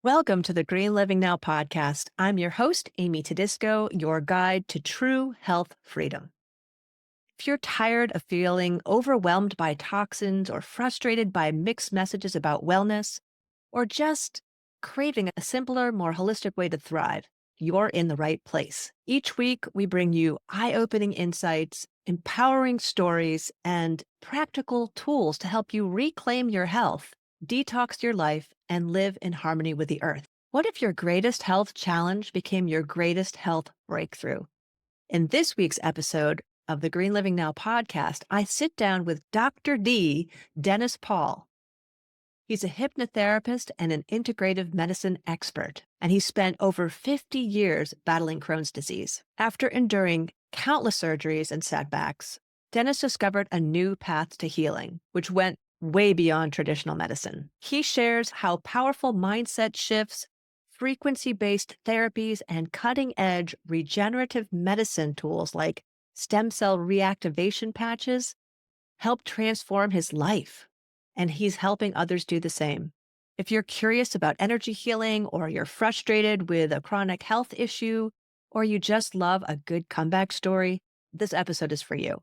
Welcome to the Green Living Now podcast. I'm your host, Amy Tedisco, your guide to true health freedom. If you're tired of feeling overwhelmed by toxins or frustrated by mixed messages about wellness, or just craving a simpler, more holistic way to thrive, you're in the right place. Each week, we bring you eye-opening insights, empowering stories, and practical tools to help you reclaim your health, detox your life, and live in harmony with the earth. What if your greatest health challenge became your greatest health breakthrough? In this week's episode of the Green Living Now podcast, I sit down with Dr. D, Dennis Paul. He's a hypnotherapist and an integrative medicine expert, and he spent over 50 years battling Crohn's disease. After enduring countless surgeries and setbacks, Dennis discovered a new path to healing, which went way beyond traditional medicine. He shares how powerful mindset shifts, frequency-based therapies, and cutting-edge regenerative medicine tools like stem cell reactivation patches helped transform his life, and he's helping others do the same. If you're curious about energy healing, or you're frustrated with a chronic health issue, or you just love a good comeback story, this episode is for you.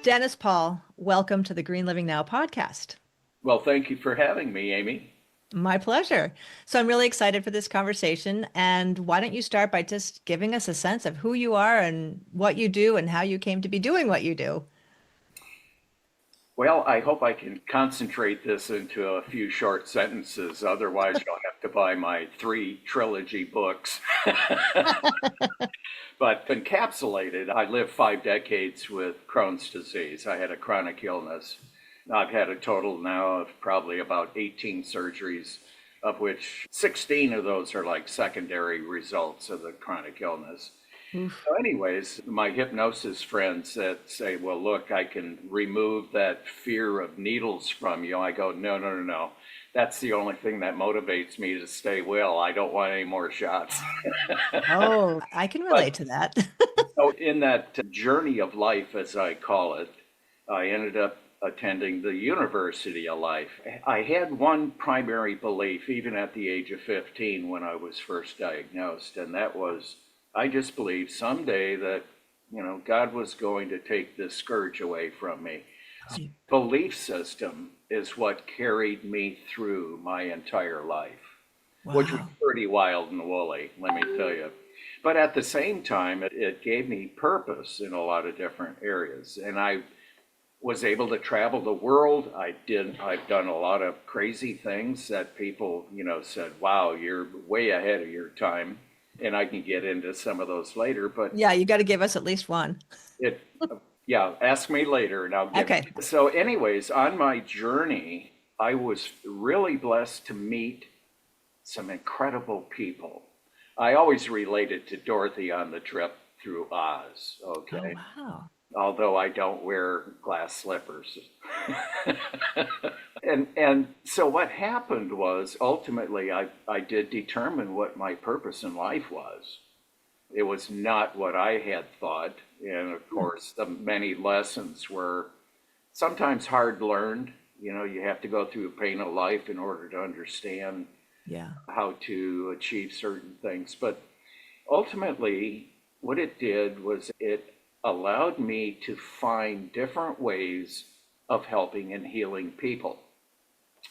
Dennis Paul, welcome to the Green Living Now podcast. Well, thank you for having me, Amy. My pleasure. So I'm really excited for this conversation. And why don't you start by just giving us a sense of who you are and what you do and how you came to be doing what you do? Well, I hope I can concentrate this into a few short sentences. Otherwise, you'll have to buy my 3 trilogy books. But encapsulated, I lived 5 decades with Crohn's disease. I had a chronic illness. I've had a total now of probably about 18 surgeries, of which 16 of those are like secondary results of the chronic illness. Oof. So anyways, my hypnosis friends that say, well, look, I can remove that fear of needles from you. I go, no. That's the only thing that motivates me to stay well. I don't want any more shots. Oh, I can But relate to that. so in that journey of life, as I call it, I ended up attending the University of Life. I had one primary belief, even at the age of 15 when I was first diagnosed, and that was I just believed someday that, God was going to take this scourge away from me. Belief system is what carried me through my entire life, which was Wow. pretty wild and woolly, let me tell you. But at the same time, it gave me purpose in a lot of different areas. And I was able to travel the world. I've done a lot of crazy things that people, said, wow, you're way ahead of your time. And I can get into some of those later, but Yeah, you got to give us at least one. it, yeah, ask me later and I'll give Okay. it. So anyways, on my journey, I was really blessed to meet some incredible people. I always related to Dorothy on the trip through Oz, Oh, okay? wow. Although I don't wear glass slippers. And so what happened was ultimately I did determine what my purpose in life was. It was not what I had thought. And of course, the many lessons were sometimes hard learned. You have to go through the pain of life in order to understand Yeah. how to achieve certain things. But ultimately, what it did was it allowed me to find different ways of helping and healing people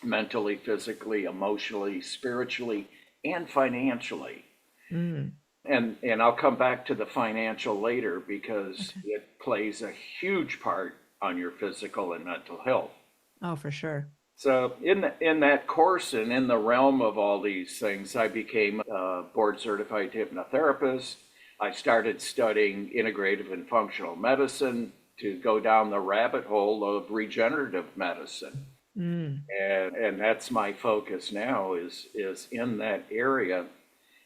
mentally, physically, emotionally, spiritually, and financially. Mm. And I'll come back to the financial later because Okay. it plays a huge part on your physical and mental health. Oh, for sure. So in that course and in the realm of all these things, I became a board certified hypnotherapist. I started studying integrative and functional medicine to go down the rabbit hole of regenerative medicine. Mm. And that's my focus now is in that area.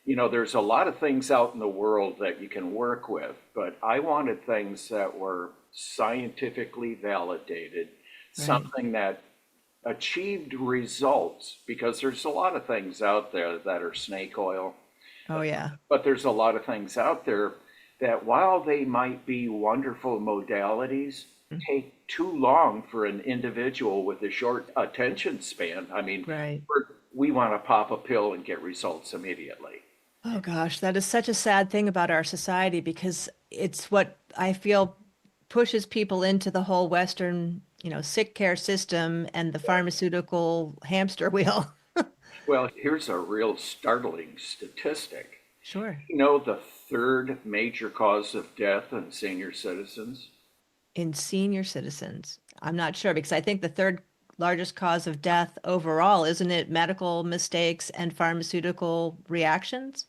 There's a lot of things out in the world that you can work with, but I wanted things that were scientifically validated, Right. something that achieved results, because there's a lot of things out there that are snake oil, Oh, yeah. but there's a lot of things out there that while they might be wonderful modalities, take too long for an individual with a short attention span. I mean, Right. we want to pop a pill and get results immediately. Oh gosh, that is such a sad thing about our society because it's what I feel pushes people into the whole Western, sick care system and the pharmaceutical hamster wheel. Well, here's a real startling statistic. Sure. You know the third major cause of death in senior citizens? In senior citizens, I'm not sure because I think the third largest cause of death overall, isn't it medical mistakes and pharmaceutical reactions?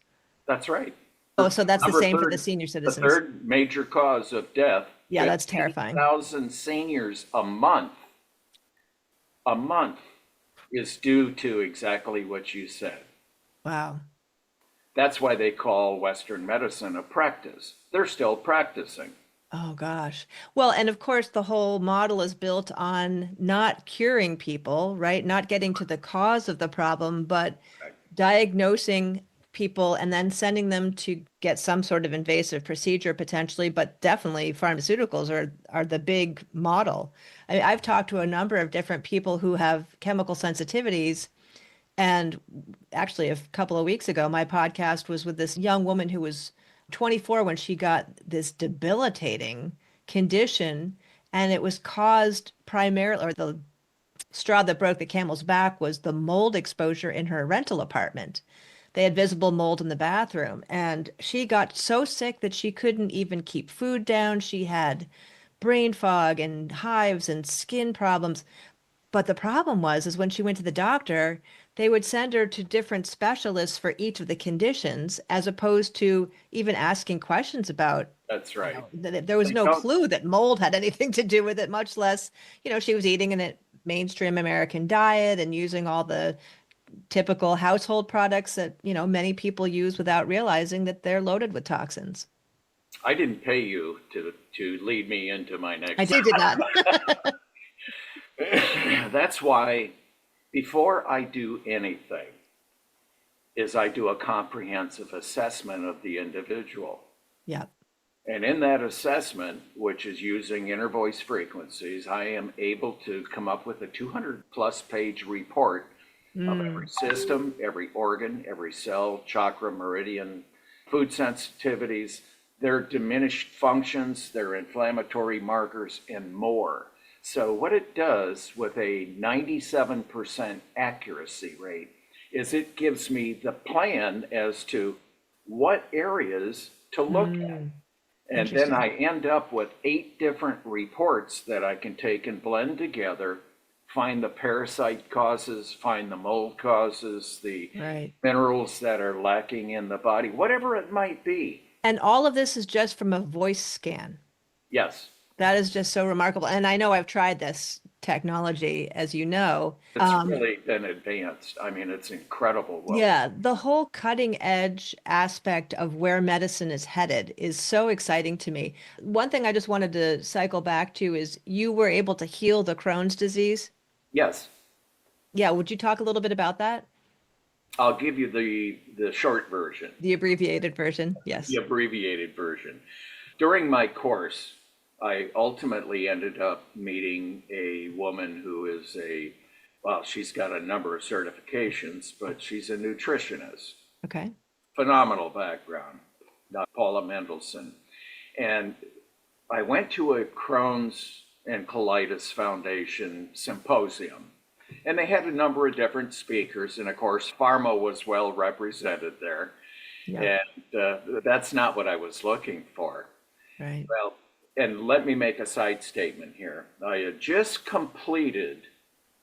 That's right. Oh, so that's the Number same for the third, senior the citizens. third major cause of death, Yeah, that's terrifying. 15,000 seniors a month is due to exactly what you said. Wow. That's why they call Western medicine a practice. They're still practicing. Oh gosh. Well, and of course, the whole model is built on not curing people, right? Not getting to the cause of the problem, but diagnosing people and then sending them to get some sort of invasive procedure potentially, but definitely pharmaceuticals are the big model. I've talked to a number of different people who have chemical sensitivities, and actually, a couple of weeks ago, my podcast was with this young woman who was 24 when she got this debilitating condition. And it was caused primarily, or the straw that broke the camel's back was the mold exposure in her rental apartment. They had visible mold in the bathroom, and she got so sick that she couldn't even keep food down. She had brain fog and hives and skin problems. But the problem was, is when she went to the doctor, they would send her to different specialists for each of the conditions, as opposed to even asking questions about, That's right. there was They no don't, clue that mold had anything to do with it, much less, she was eating a mainstream American diet and using all the typical household products that, many people use without realizing that they're loaded with toxins. I didn't pay you to lead me into my I next. did not. That's why before I do anything is I do a comprehensive assessment of the individual. Yeah. And in that assessment, which is using inner voice frequencies, I am able to come up with a 200 plus page report of every system, every organ, every cell, chakra, meridian, food sensitivities, their diminished functions, their inflammatory markers, and more. So what it does with a 97% accuracy rate is it gives me the plan as to what areas to look at. And then Interesting. I end up with 8 different reports that I can take and blend together, find the parasite causes, find the mold causes, the Right. minerals that are lacking in the body, whatever it might be. And all of this is just from a voice scan. Yes, That is just so remarkable. And I know I've tried this technology, as you know. it's really been advanced. I mean, it's incredible what we. Yeah, the whole cutting edge aspect of where medicine is headed is so exciting to me. One thing I just wanted to cycle back to is you were able to heal the Crohn's disease. Yes, Yeah, would you talk a little bit about that? I'll give you the short version, The abbreviated version. the Yes. abbreviated version. During my course, I ultimately ended up meeting a woman who is well, she's got a number of certifications, but she's a nutritionist. Okay. Phenomenal background, Paula Mendelson. And I went to a Crohn's and Colitis Foundation symposium, and they had a number of different speakers, and of course, pharma was well represented there. Yeah. And that's not what I was looking for. Right. Well, and let me make a side statement here. I had just completed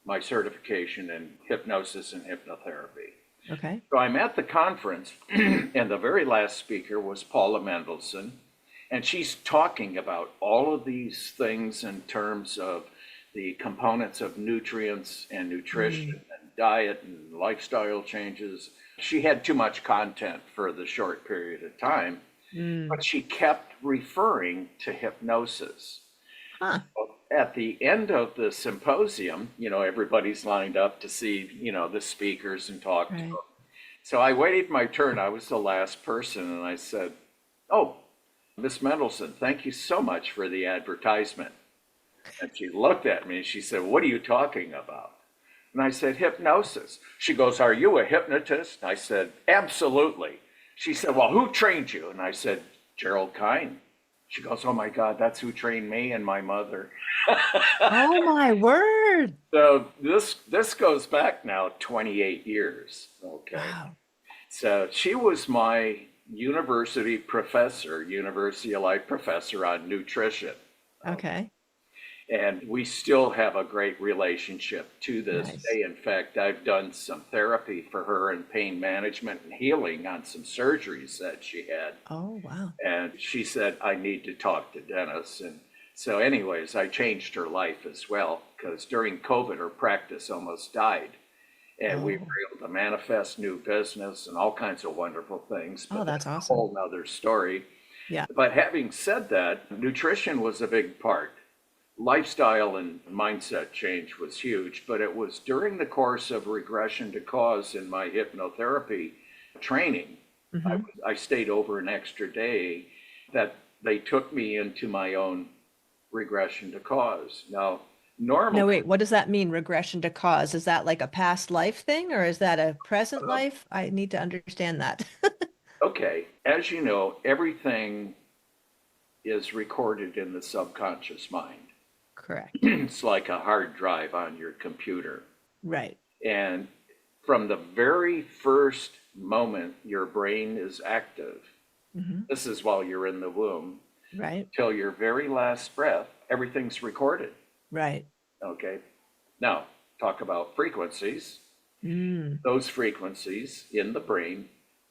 my certification in hypnosis and hypnotherapy. Okay. So I'm at the conference, and the very last speaker was Paula Mendelson, and she's talking about all of these things in terms of the components of nutrients and nutrition and diet and lifestyle changes. She had too much content for the short period of time, but she kept referring to hypnosis. Huh. At the end of the symposium, everybody's lined up to see, the speakers and talk to Right. them. So I waited my turn. I was the last person, and I said, "Oh, Miss Mendelson, thank you so much for the advertisement. And she looked at me and she said, "What are you talking about?" And I said, "Hypnosis." She goes, "Are you a hypnotist?" And I said, "Absolutely." She said, "Well, who trained you?" And I said, "Gerald Kine." She goes, "Oh my God, that's who trained me and my mother." Oh my word. So this goes back now 28 years. Okay. Wow. So she was my University of Life professor on nutrition. Okay. And we still have a great relationship to this Nice. day. In fact, I've done some therapy for her in pain management and healing on some surgeries that she had. Oh, wow. And she said, "I need to talk to Dennis." And so, anyways, I changed her life as well because during COVID, her practice almost died. And we were Oh, able to manifest new business and all kinds of wonderful things. oh, But that's that's a awesome. whole nother story. Yeah. But having said that, nutrition was a big part. Lifestyle and mindset change was huge, but it was during the course of regression to cause in my hypnotherapy training. I, Hmm. I stayed over an extra day that they took me into my own regression to cause. Now, No, normally, wait, what does that mean, regression to cause? Is that like a past life thing or is that a present uh, life? I need to understand that. okay, as you know, everything is recorded in the subconscious mind. Correct. It's like a hard drive on your computer. Right. And from the very first moment your brain is active, Hmm. this is while you're in the womb, Right. till your very last breath, everything's recorded. Right. Okay. Now, talk about frequencies. Mm. Those frequencies in the brain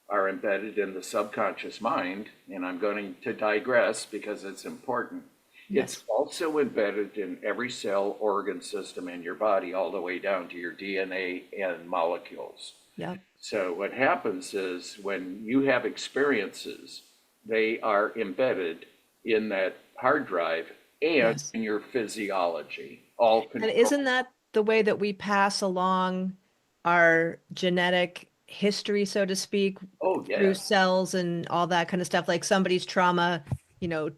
are embedded in the subconscious mind, and I'm going to digress because it's important. It's Yes. also embedded in every cell, organ system in your body, all the way down to your DNA and molecules. Yep. So, what happens is when you have experiences, they are embedded in that hard drive and Yes. in your physiology, all And isn't controlled. that the way that we pass along our genetic history, so to speak, Oh, through yes. cells and all that kind of stuff? Like somebody's trauma, you know,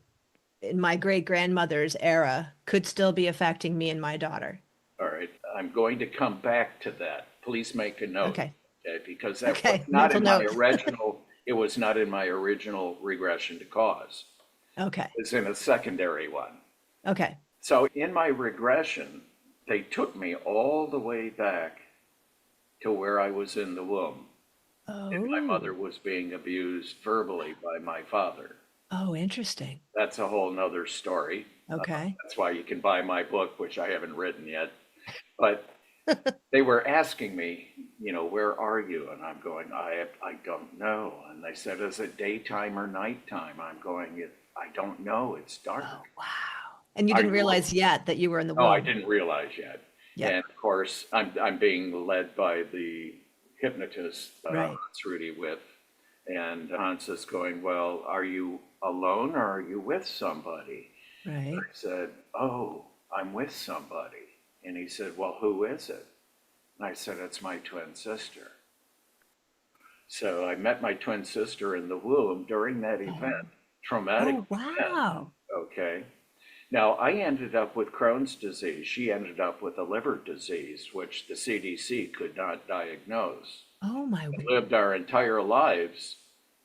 in my great grandmother's era could still be affecting me and my daughter. All right, I'm going to come back to that. Please make a note, Okay. okay? Because that was Okay. not Mental in my note. original, it was not in my original regression to cause. Okay. It's in a secondary one. Okay. So in my regression, they took me all the way back to where I was in the womb. And my mother Oh. was being abused verbally by my father. Oh, interesting. That's a whole nother story. Okay. That's why you can buy my book, which I haven't written yet. But they were asking me, "Where are you?" And I'm going, I don't know. And they said, "Is it daytime or nighttime?" I'm going, I don't know. It's dark. Oh, wow. And you I didn't know. realize yet that you were in the No, I womb. didn't realize yet. Yep. And of course, I'm being led by the hypnotist Right. Hans Rudy with, and Hans is going, "Well, are you alone or are you with somebody?" I Right. said, "Oh, I'm with somebody." And he said, "Well, who is it?" And I said, "It's my twin sister." So I met my twin sister in the womb during that event, Oh. traumatic Oh, event. wow. Okay. Now I ended up with Crohn's disease. She ended up with a liver disease, which the CDC could not diagnose. Oh my. We lived our entire lives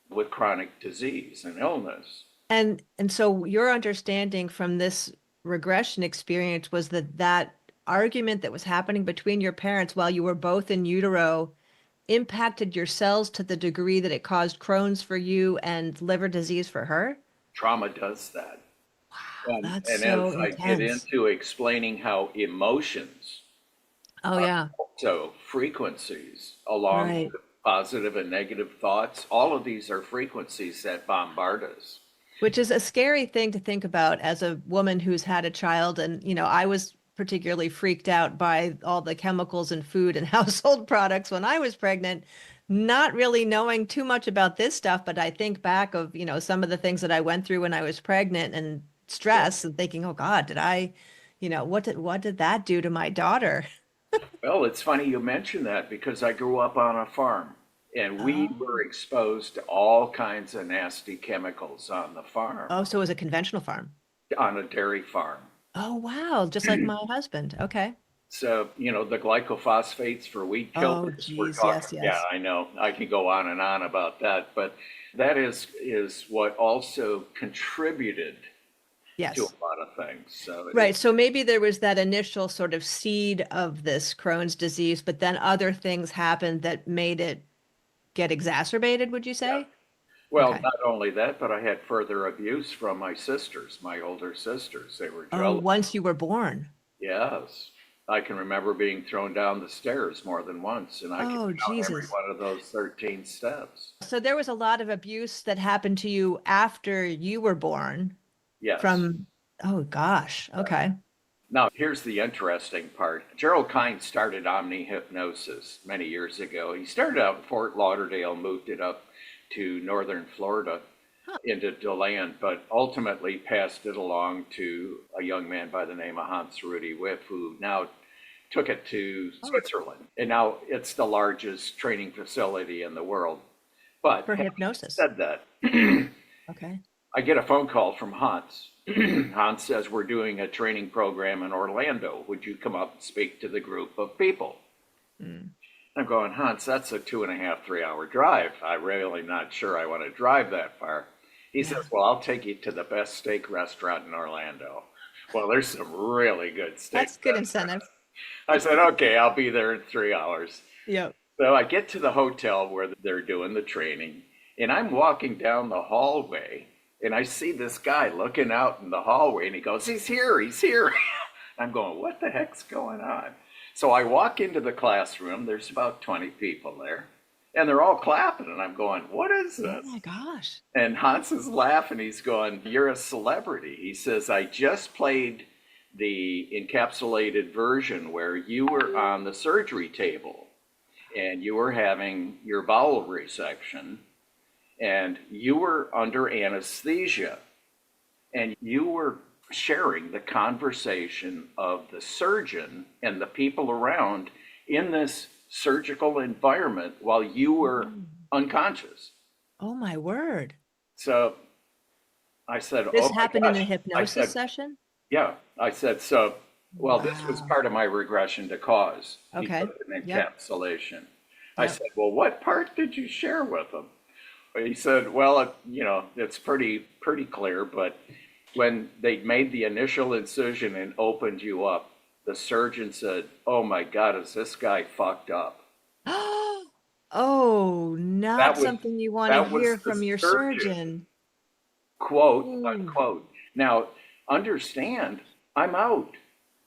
with chronic disease and illness. And so your understanding from this regression experience was that that argument that was happening between your parents while you were both in utero impacted your cells to the degree that it caused Crohn's for you and liver disease for her? Trauma does that. Wow, And, that's and as so I get intense. into explaining how emotions Oh are yeah, also frequencies, along right. with positive and negative thoughts, all of these are frequencies that bombard us. Which is a scary thing to think about as a woman who's had a child. And, I was particularly freaked out by all the chemicals in food and household products when I was pregnant, not really knowing too much about this stuff. But I think back of, some of the things that I went through when I was pregnant and Yeah. stress and thinking, oh God, did I, what did that do to my daughter? Well, it's funny you mention that because I grew up on a farm and we were Oh. exposed to all kinds of nasty chemicals on the farm, Oh, so it was a conventional farm. on a dairy farm. Oh, wow. Just like my husband. Okay. So, the glycophosphates for wheat Oh, killers, we're geez. talking, Yes, yeah, yes. I know. I can go on and on about that, but that is what also contributed to Yes. a lot of things. So Right. So maybe there was that initial sort of seed of this Crohn's disease, but then other things happened that made it get exacerbated, would you yeah. say? Well, Okay. not only that, but I had further abuse from my sisters, my older sisters. They were Oh, jealous. once you were born. Yes. I can remember being thrown down the stairs more than once, and I can Oh, count every Jesus. one of those 13 steps. So there was a lot of abuse that happened to you after you were born Yes. from, oh gosh. Okay. Now, here's the interesting part. Gerald Kine started Omni Hypnosis many years ago. He started out in Fort Lauderdale, moved it up to northern Florida Huh. into DeLand, but ultimately passed it along to a young man by the name of Hans Rudy Wiff, who now took it to Oh, Switzerland. And now it's the largest training facility in the world. But for having hypnosis. said that, Okay. I get a phone call from Hans. Hans says, we're doing a training program in Orlando. Would you come up and speak to the group of people? Mm. I'm going, Hans, that's a 2.5, 3 hour drive. I'm really not sure I want to drive that far. He Yeah. says, well, I'll take you to the best steak restaurant in Orlando. Well, there's some really good steak That's good restaurants. incentive. I said, okay, I'll be there in 3 hours. Yep. So I get to the hotel where they're doing the training, and I'm walking down the hallway, and I see this guy looking out in the hallway, and he goes, he's here, he's here. I'm going, what the heck's going on? So I walk into the classroom, there's about 20 people there, and they're all clapping, and I'm going, what is Oh this? my gosh. And Hans is laughing, he's going, you're a celebrity. He says, I just played the encapsulated version where you were on the surgery table and you were having your bowel resection and you were under anesthesia and you were sharing the conversation of the surgeon and the people around in this surgical environment while you were Mm. unconscious. Oh my word. So I said, This oh my happened in a gosh. I hypnosis said, session? yeah. I said, so, well, this was Wow. part of my regression to cause because Okay. of an Yep. encapsulation. I Yep. said, well, what part did you share with them? He said, well, it's pretty clear, but when they made the initial incision and opened you up, the surgeon said, oh my God, is this guy fucked up? Oh, not That was something you want to that was hear the from your surgeon, surgeon. quote Ooh. unquote. Now, understand, I'm out.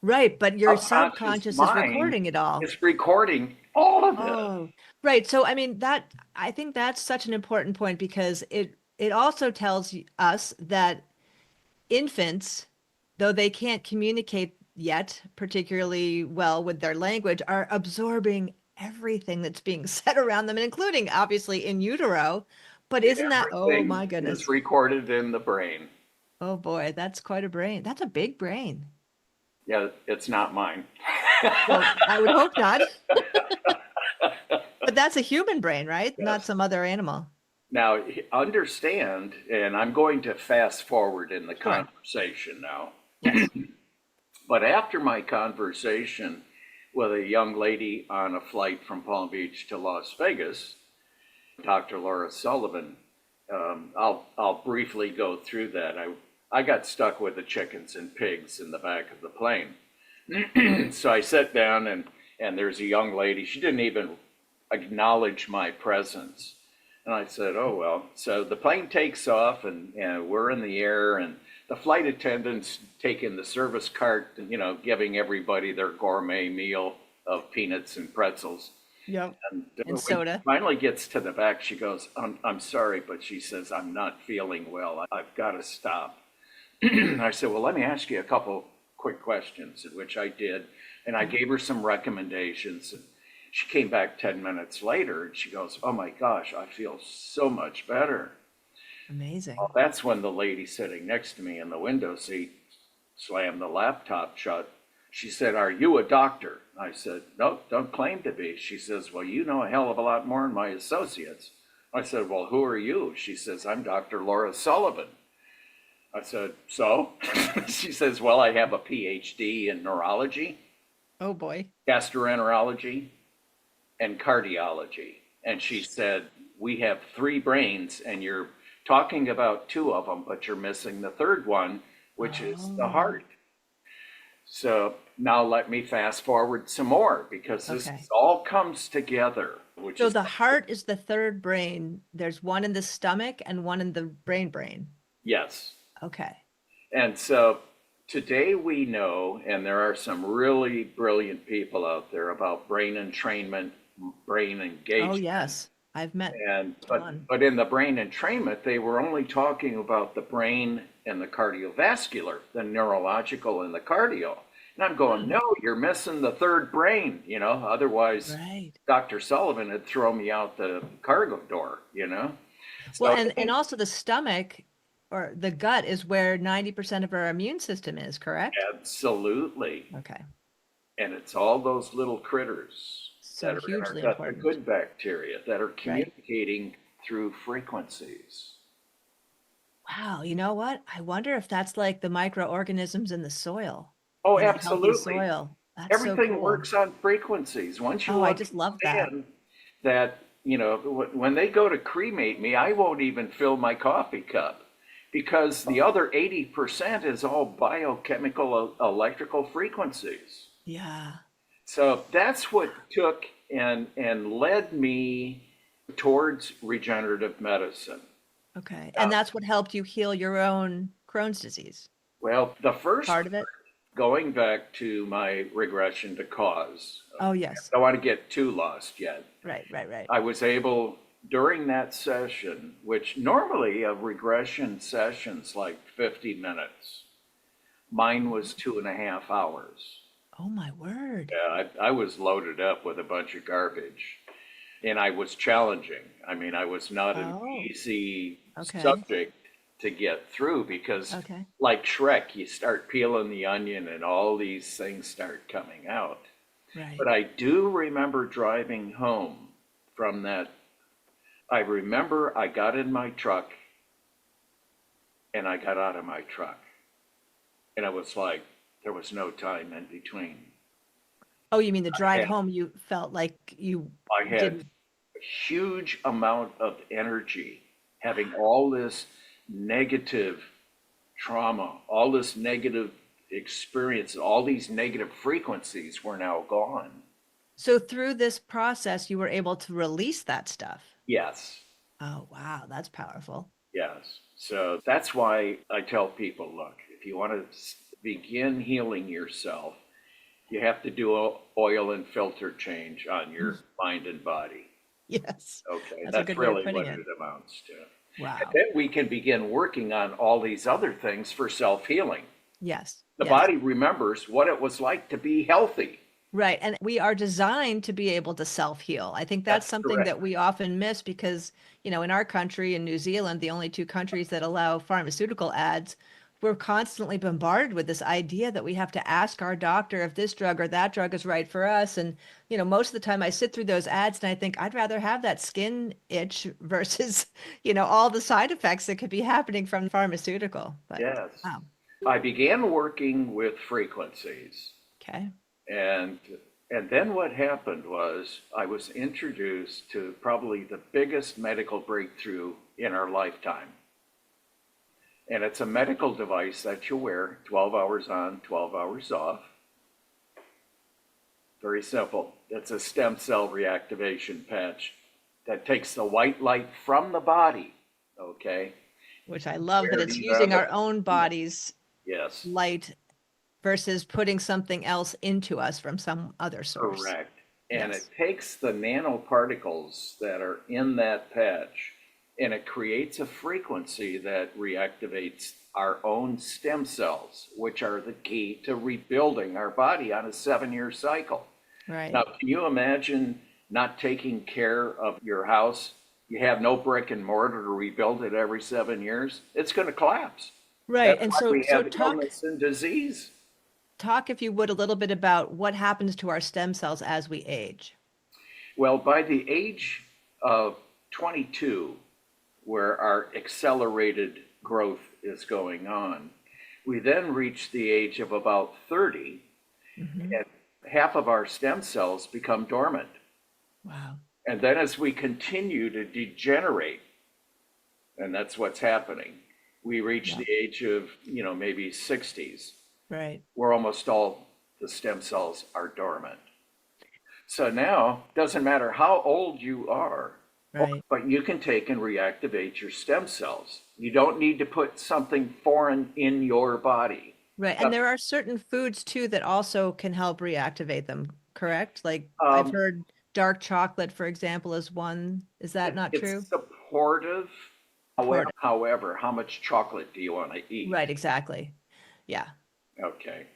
Right, but your Subconscious subconscious is mind recording it all. is recording all of this. Oh, right. So I mean that I think that's such an important point because it also tells us that infants, though they can't communicate yet particularly well with their language, are absorbing everything that's being said around them, including obviously in utero. But isn't that, oh Everything my is goodness. recorded in the brain. Oh boy, that's quite a brain. That's a big brain. Yeah, it's not mine. Well, I would hope not. But that's a human brain, right? Not Yes. some other animal. Now, understand, and I'm going to fast forward in the Sure. conversation now, Yes. but after my conversation with a young lady on a flight from Palm Beach to Las Vegas, Dr. Laura Sullivan, I'll briefly go through that. I got stuck with the chickens and pigs in the back of the plane. So I sat down and there's a young lady. She didn't even acknowledge my presence. And I said, oh, well. So the plane takes off and we're in the air and the flight attendants taking the service cart, giving everybody their gourmet meal of peanuts and pretzels. Yep. And And when she soda. finally gets to the back, she goes, I'm sorry, but she says, I'm not feeling well. I've got to stop. And I said, well, let me ask you a couple quick questions, which I did. And I gave her some recommendations. And she came back 10 minutes later and she goes, oh my gosh, I feel so much better. Amazing. Well, that's when the lady sitting next to me in the window seat slammed the laptop shut. She said, are you a doctor? I said, nope, don't claim to be. She says, well, you know a hell of a lot more than my associates. I said, well, who are you? She says, I'm Dr. Laura Sullivan. I said, so? She says, well, I have a PhD in neurology, Oh boy. gastroenterology, and cardiology. And she said, we have three brains, and you're talking about two of them, but you're missing the third one, which is the Oh, heart. So now let me fast forward some more because this okay. all comes together, which So is, the heart is the third brain. There's one in the stomach and one in the brain. yes. Okay. And so today we know, and there are some really brilliant people out there about brain entrainment, brain Oh, engagement. yes. I've met And a ton. but in the brain entrainment, they were only talking about the brain and the cardiovascular, the neurological and the cardio. And I'm going, Hmm. no, you're missing the third brain, Otherwise, Right. Dr. Sullivan had thrown me out the cargo door. Well, So and also the stomach or the gut is where 90% of our immune system is, correct? absolutely. Okay. And it's all those little critters that So are in our hugely gut, the important, good bacteria that are right? communicating through frequencies. Wow, you know what? I wonder if that's like the microorganisms in the soil, Oh, in a healthy absolutely. soil. That's so Everything cool. works on frequencies. Once Oh, you I just love that. understand that, when they go to cremate me, I won't even fill my coffee cup because the other 80% is all biochemical electrical frequencies. Yeah. So that's what took and led me towards regenerative medicine. Okay. And Uh, that's what helped you heal your own Crohn's disease. well, the first Part of it? going back to my regression to cause, Oh, I yes. don't want to get too lost yet. Right. I was able during that session, which normally a regression session's like 50 minutes, mine was 2.5 hours. Oh, my word. Yeah, I was loaded up with a bunch of garbage and I was challenging. I mean, I was not an Oh, easy okay. subject to get through because, Okay. like Shrek, you start peeling the onion and all these things start coming out. Right. But I do remember driving home from that. I remember I got in my truck and I got out of my truck. And it was like there was no time in between. Oh, you mean the I drive had, home, you felt like you I had didn't. a huge amount of energy having all this negative trauma, all this negative experience, all these negative frequencies were now gone. So through this process, you were able to release that stuff. Yes, Oh, wow. That's powerful. yes. So that's why I tell people, look, if you want to begin healing yourself, you have to do a oil and filter change on your mind and body. Yes. Okay, That's a that's good way of really putting what it. it amounts to. And Wow. then we can begin working on all these other things for self-healing. Yes. The Yes. body remembers what it was like to be healthy. Right. And we are designed to be able to self-heal. I think that's That's something correct. that we often miss because, in our country and New Zealand, the only two countries that allow pharmaceutical ads, we're constantly bombarded with this idea that we have to ask our doctor if this drug or that drug is right for us. And, most of the time I sit through those ads and I think I'd rather have that skin itch versus, all the side effects that could be happening from pharmaceutical. But Yes. wow. I began working with frequencies. Okay. And and then what happened was I was introduced to probably the biggest medical breakthrough in our lifetime. And it's a medical device that you wear 12 hours on, 12 hours off. Very simple. It's a stem cell reactivation patch that takes the white light from the body, okay? Which I love that it's Wearing it on using the, our own body's yes, light versus putting something else into us from some other source. correct. And it Yes. takes the nanoparticles that are in that patch and it creates a frequency that reactivates our own stem cells, which are the key to rebuilding our body on a 7-year cycle. Now, Right. can you imagine not taking care of your house? You have no brick and mortar to rebuild it every 7 years. It's going to collapse. Right. That's And why so we so have talk illness and disease. talk if you would a little bit about what happens to our stem cells as we age. Well, by the age of 22, where our accelerated growth is going on. We then reach the age of about 30, Hmm. and half of our stem cells become dormant. Wow. And then as we continue to degenerate, and that's what's happening, we reach Yeah. the age of, maybe 60s, Right. where almost all the stem cells are dormant. So now, doesn't matter how old you are, Right. but you can take and reactivate your stem cells. You don't need to put something foreign in your body. Right. And there are certain foods too that also can help reactivate them, correct? Like I've Um, heard dark chocolate, for example, is one. Is that not true? it's supportive. Port. However, how much chocolate do you want to eat? Right, exactly. Yeah. Okay.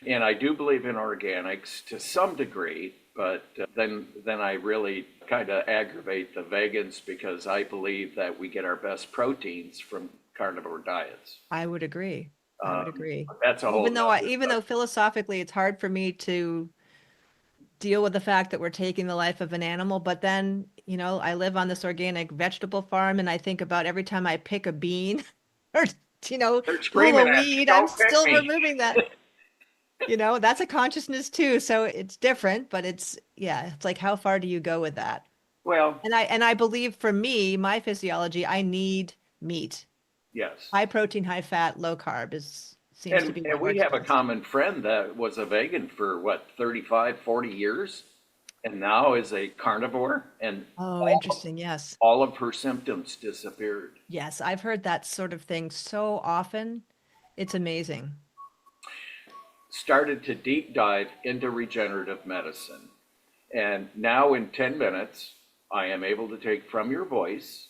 And I do believe in organics to some degree, but then I really kind of aggravate the vegans because I believe that we get our best proteins from carnivore diets. I would agree. I would agree. That's a whole Even though nother even though subject. philosophically it's hard for me to deal with the fact that we're taking the life of an animal, but then, I live on this organic vegetable farm and I think about every time I pick a bean or, They're pull screaming a at me, weed, I'm don't pick still me. removing that. That's a consciousness too. So it's different, but it's like how far do you go with that? Well, And I believe for me, my physiology, I need meat. yes. High protein, high fat, low carb seems to And, be and what we works have a best. common friend that was a vegan for what, 35, 40 years, and now is a carnivore, and Oh, all, interesting. Yes. all of her symptoms disappeared. Yes, I've heard that sort of thing so often. It's amazing. Started to deep dive into regenerative medicine. And now in 10 minutes, I am able to take from your voice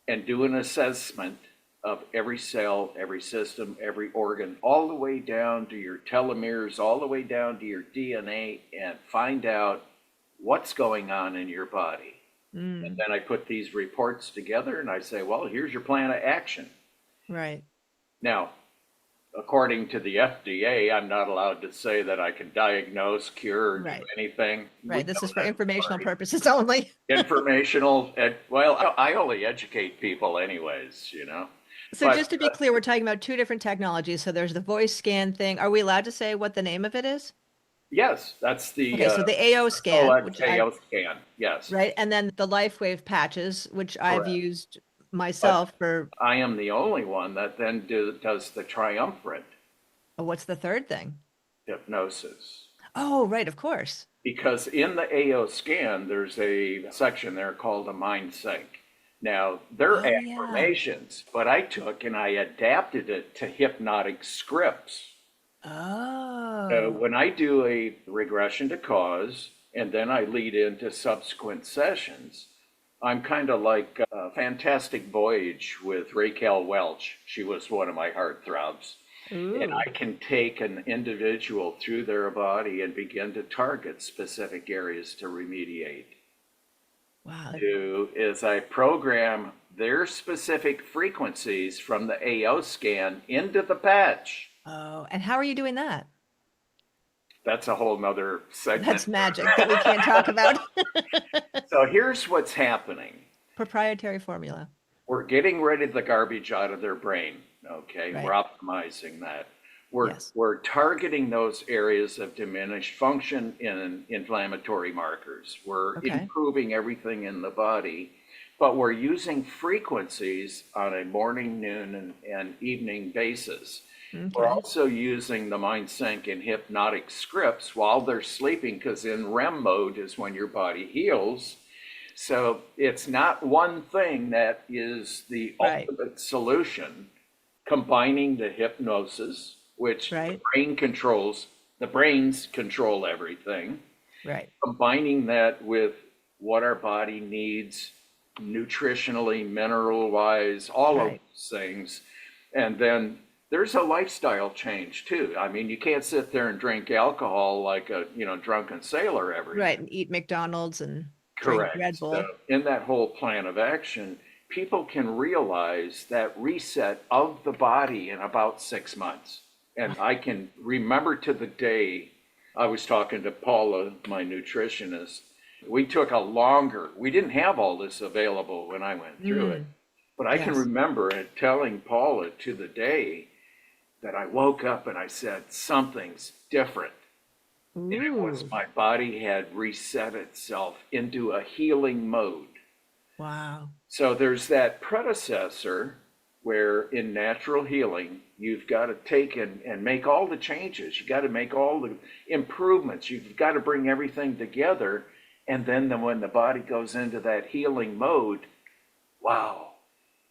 and do an assessment of every cell, every system, every organ, all the way down to your telomeres, all the way down to your DNA, and find out what's going on in your body. And Mm, then I put these reports together and I say, well, here's your plan of action. right. Now, according to the FDA, I'm not allowed to say that I can diagnose, cure, or do Right. anything. We Right. This know is for that's informational right. purposes only. Informational. Well, I only educate people, anyways. So But just to be clear, we're talking about two different technologies. So there's the voice scan thing. Are we allowed to say what the name of it is? yes, that's the Okay, so the AO scan, SOLX which I've AO scan. Yes, right, and then the LifeWave patches, which I've correct. used But myself for, I am the only one that then does the triumvirate oh, what's the third thing? hypnosis. Oh, right, of course. Because in the AO scan, there's a section there called a mind sync. Now, they're Oh, yeah. affirmations, but I took and I adapted it to hypnotic scripts. So Oh, when I do a regression to cause, and then I lead into subsequent sessions, I'm kind of like a Fantastic Voyage with Raquel Welch. She was one of my heartthrobs. And ooh, I can take an individual through their body and begin to target specific areas to remediate. wow. Do is I program their specific frequencies from the AO scan into the patch. Oh, and how are you doing that? That's a whole nother segment. That's magic that we can't talk about. So here's what's happening. Proprietary formula. We're getting rid of the garbage out of their brain. Okay, we're Right. optimizing that. We're Yes. we're targeting those areas of diminished function in inflammatory markers. We're Okay. improving everything in the body, but we're using frequencies on a morning, noon, and evening basis. We're Okay. also using the mind sync and hypnotic scripts while they're sleeping, because in REM mode is when your body heals. So it's not one thing that is the Right. ultimate solution. Combining the hypnosis, which Right. the brains control everything, Right. combining that with what our body needs nutritionally, mineral wise, all of Right. those things. And then there's a lifestyle change too. I mean, you can't sit there and drink alcohol like a, drunken sailor every day. Right. And eat McDonald's and drink Correct. Red So Bull. in that whole plan of action, people can realize that reset of the body in about 6 months. And I can remember to the day I was talking to Paula, my nutritionist. We didn't have all this available when I went through it. Mm. But I can Yes. remember it telling Paula to the day that I woke up and I said, something's different. And it was Ooh. my body had reset itself into a healing mode. Wow. So there's that predecessor where in natural healing, you've got to take and make all the changes. You've got to make all the improvements. You've got to bring everything together. And then when the body goes into that healing mode, wow.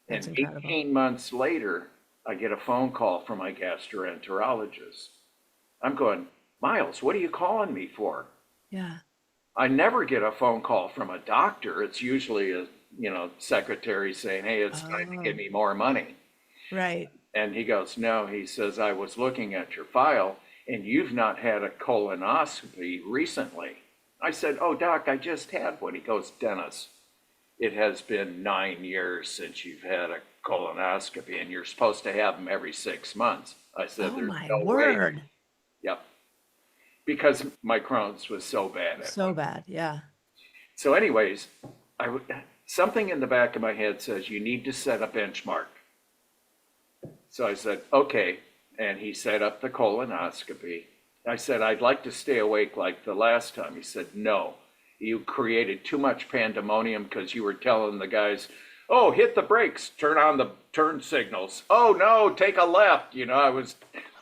That's And incredible. 18 months later, I get a phone call from my gastroenterologist. I'm going, Miles, what are you calling me for? Yeah. I never get a phone call from a doctor. It's usually a, secretary saying, hey, it's time to give Oh, me more money. right. And he goes, no, he says, I was looking at your file and you've not had a colonoscopy recently. I said, oh, doc, I just had one. He goes, Dennis, it has been 9 years since you've had a colonoscopy and you're supposed to have them every 6 months. I said, Oh there's my no way. word. Yep. Because my Crohn's was so bad at So one. bad. Yeah. So anyways, something in the back of my head says you need to set a benchmark. So I said, okay. And he set up the colonoscopy. I said, I'd like to stay awake like the last time. He said, no, you created too much pandemonium because you were telling the guys, oh, hit the brakes, turn on the turn signals. Oh no, take a left.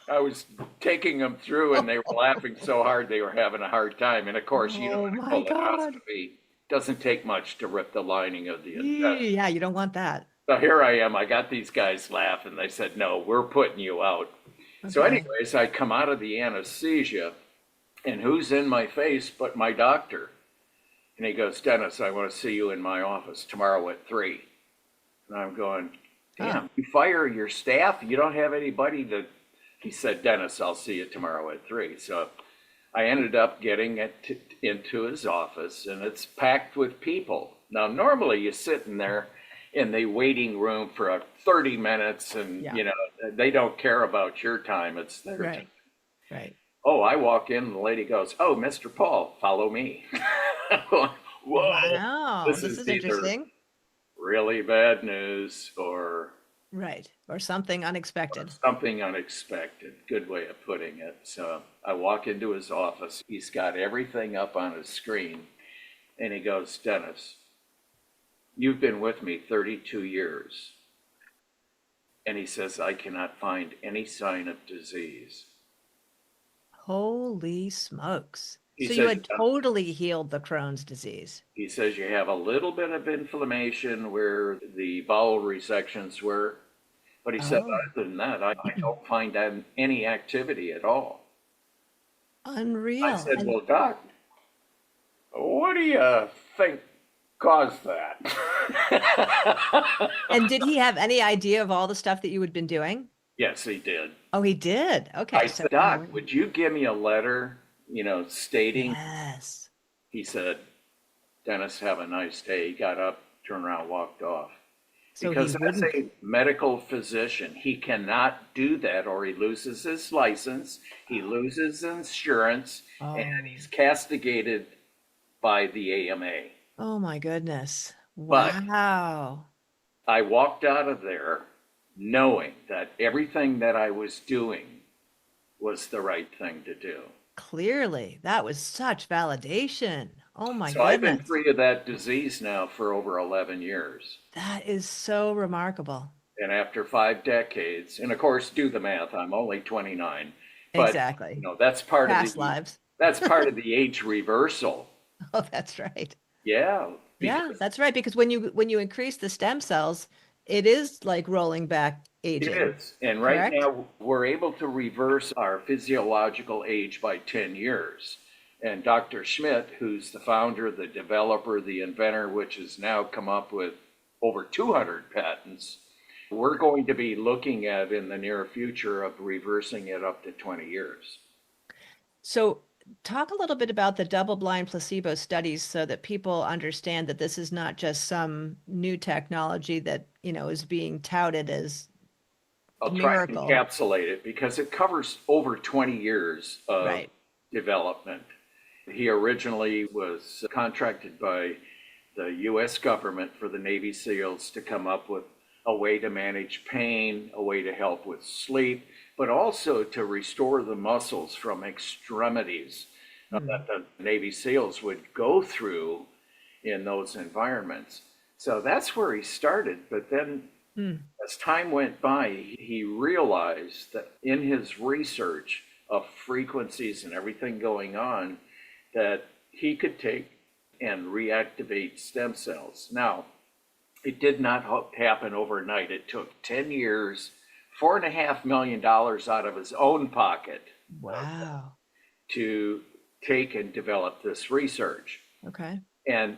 I was taking them through and they were laughing so hard they were having a hard time. And of course, Oh a my God. colonoscopy doesn't take much to rip the lining of the intestine. Yeah, you don't want that. So here I am. I got these guys laughing. They said, no, we're putting you out. So, Okay. anyways, I come out of the anesthesia, and who's in my face but my doctor? And he goes, Dennis, I want to see you in my office tomorrow at 3. And I'm going, Huh. damn, you fire your staff? You don't have anybody to. He said, Dennis, I'll see you tomorrow at 3. So I ended up getting into his office, and it's packed with people. Now, normally you sit in there in the waiting room for 30 minutes, and Yeah. they don't care about your time; it's their time. Right. Right. Oh, I walk in, and the lady goes, "Oh, Mr. Paul, follow me." I'm going, whoa, Wow. this This is is either interesting. really bad news or Right. Or something unexpected. something unexpected. Good way of putting it. So I walk into his office. He's got everything up on his screen. And he goes, Dennis, you've been with me 32 years. And he says, I cannot find any sign of disease. Holy smokes. He So you says, had totally healed the Crohn's disease. he says you have a little bit of inflammation where the bowel resections were. But he said, Oh, other than that, I don't find any activity at all. I unreal. said, well, Doc, what do you think caused that? And did he have any idea of all the stuff that you had been doing? Yes, he did. Oh, he did. I Okay. So, said, Doc, would you give me a letter, stating? yes. He said, Dennis, have a nice day. He got up, turned around, walked off. So he Because as wouldn't. a medical physician, he cannot do that or he loses his license, he loses insurance, and Oh, he's castigated by the AMA. oh my goodness. But Wow. I walked out of there knowing that everything that I was doing was the right thing to do. Clearly, that was such validation. Oh my So I've been goodness. free of that disease now for over 11 years. That is so remarkable. And after 5 decades, and of course, do the math, I'm only 29, but Exactly. that's part of Past the lives. age reversal. Oh, that's right. Yeah, Yeah, because that's right. Because when you increase the stem cells, it is like rolling back it aging, is. And right correct? now, we're able to reverse our physiological age by 10 years. And Dr. Schmidt, who's the founder, the developer, the inventor, which has now come up with over 200 patents, we're going to be looking at in the near future of reversing it up to 20 years. So talk a little bit about the double-blind placebo studies so that people understand that this is not just some new technology that, is being touted as I'll try to miracle. encapsulate it because it covers over 20 years of Right. development. He originally was contracted by the US government for the Navy SEALs to come up with a way to manage pain, a way to help with sleep, but also to restore the muscles from extremities that the Navy SEALs would go through in those environments. So that's where he started. But then as time went by, he realized that in his research of frequencies and everything going on, that he could take and reactivate stem cells. Now, it did not happen overnight. It took 10 years, $4.5 million out of his own pocket Wow. to take and develop this research. Okay. And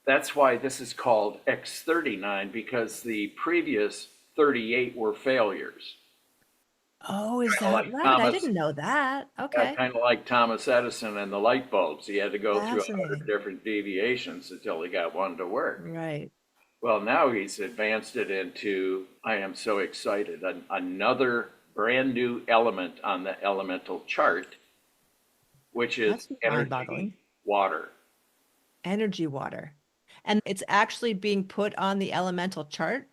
that's why this is called X39, because the previous 38 were failures. Oh, is Kind of that like right? I Thomas, didn't know that. Okay. kind of like Thomas Edison and the light bulbs. He had to go through 100 Fascinating. different deviations until he got one to work. Right. Well, now he's advanced it into, I am so excited, another brand new element on the elemental chart, which is That's mind-boggling. energy, water. Energy water. And it's actually being put on the elemental chart?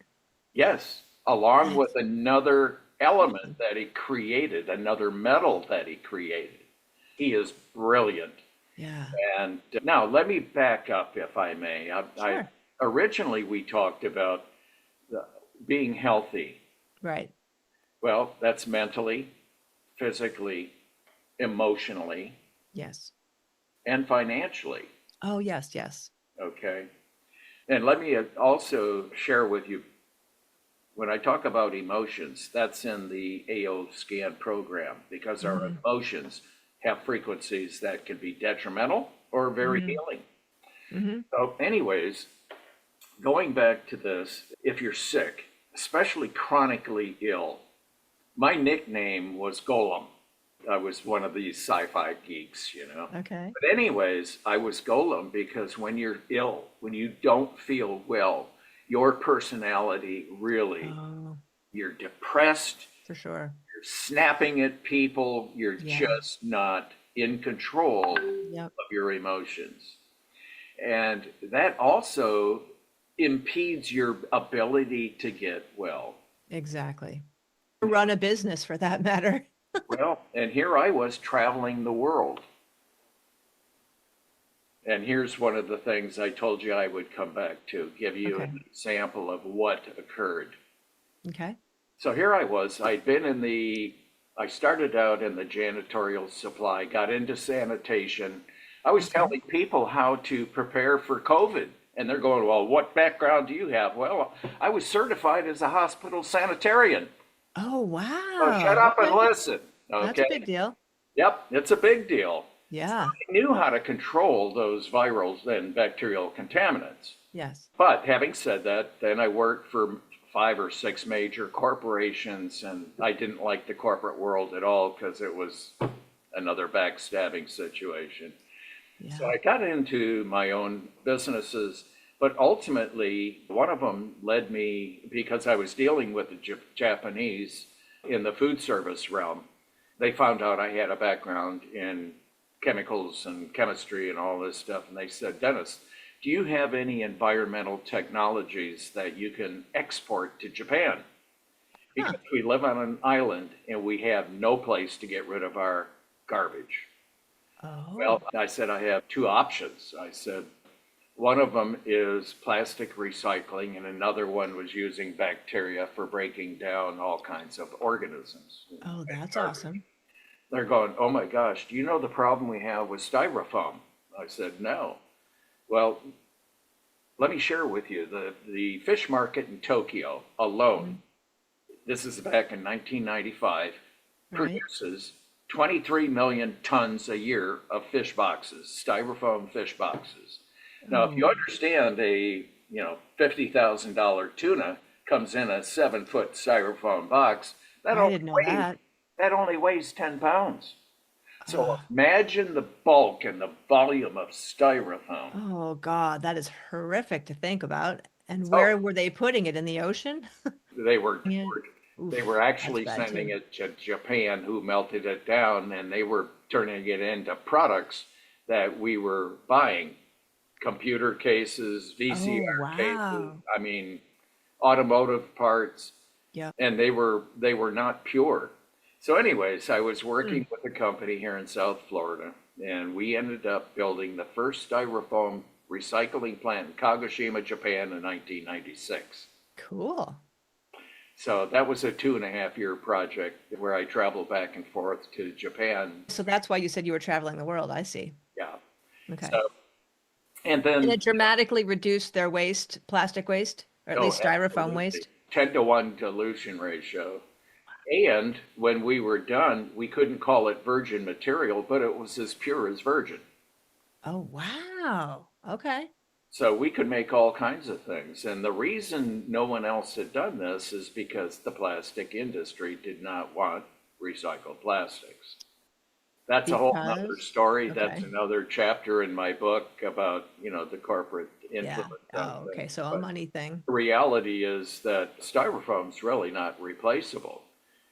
Yes, along with That's another element awesome. that he created, another metal that he created. He is brilliant. Yeah. And now let me back up, if I may. Sure. Originally, we talked about being healthy. Right. Well, that's mentally, physically, emotionally, Yes. and financially. Oh, yes, yes. Okay. And let me also share with you, when I talk about emotions, that's in the AO scan program, because our Mm-hmm. emotions have frequencies that can be detrimental or very Mm-hmm. healing. Mm-hmm. So, anyways, going back to this, if you're sick, especially chronically ill, my nickname was Golem. I was one of these sci-fi geeks, you know. Okay. But anyways, I was Golem because when you're ill, when you don't feel well, your personality really, Oh, you're depressed, for sure. you're snapping at people, you're Yeah. just not in control Yep. of your emotions. And that also impedes your ability to get well. Exactly. Run a business for that matter. Well, and here I was traveling the world. And here's one of the things I told you I would come back to, give you Okay. an example of what occurred. Okay. So here I was, I started out in the janitorial supply, got into sanitation. I was Okay. telling people how to prepare for COVID. And they're going, well, what background do you have? Well, I was certified as a hospital sanitarian. Oh, So shut wow. up and Okay. listen. That's a Okay. big deal. Yep, it's a big deal. Yeah. I knew how to control those virals and bacterial contaminants. Yes. But having said that, then I worked for 5 or 6 major corporations, and I didn't like the corporate world at all because it was another backstabbing situation. So Yeah. I got into my own businesses, but ultimately, one of them led me because I was dealing with the Japanese in the food service realm. They found out I had a background in chemicals and chemistry and all this stuff, and they said, Dennis, do you have any environmental technologies that you can export to Japan? Huh. Because we live on an island and we have no place to get rid of our garbage. Well, Oh, I said I have 2 options. I said one of them is plastic recycling, and another one was using bacteria for breaking down all kinds of organisms oh, and that's garbage. awesome. They're going, oh my gosh, do you know the problem we have with styrofoam? I said, no. Well, let me share with you the fish market in Tokyo alone, Mhm. this is back in 1995, Right. produces 23 million tons a year of fish boxes, styrofoam fish boxes. Now, if you Oh, understand $50,000 tuna comes in a 7-foot styrofoam box, that I only didn't know weighs that. that only weighs 10 pounds. So Uh, imagine the bulk and the volume of styrofoam. oh God, that is horrific to think about. And Oh, where were they putting it? In the ocean? they were Yeah. they were Oof, that's actually bad sending too. it to Japan, who melted it down, and they were turning it into products that we were buying. Computer cases, Oh, VCR cases, wow. I mean, automotive parts, Yeah. and they were not pure. So anyways, I was working with a company here in South Florida, and we ended up building the first styrofoam recycling plant in Kagoshima, Japan in 1996. Cool. So that was a 2.5 year project where I traveled back and forth to Japan. So that's why you said you were traveling the world. I see. Yeah. Okay. So, and And then, it dramatically reduced their waste, plastic waste, or at oh, least styrofoam absolutely. waste. 10-to-1 dilution ratio. And when we were done, we couldn't call it virgin material, but it was as pure as virgin. Oh, wow. Okay. So we could make all kinds of things. And the reason no one else had done this is because the plastic industry did not want recycled plastics. That's a whole nother Because, story. That's okay. another chapter in my book about, the corporate Yeah. influence on Oh, okay. things. So a But money thing. the reality is that styrofoam's really not replaceable.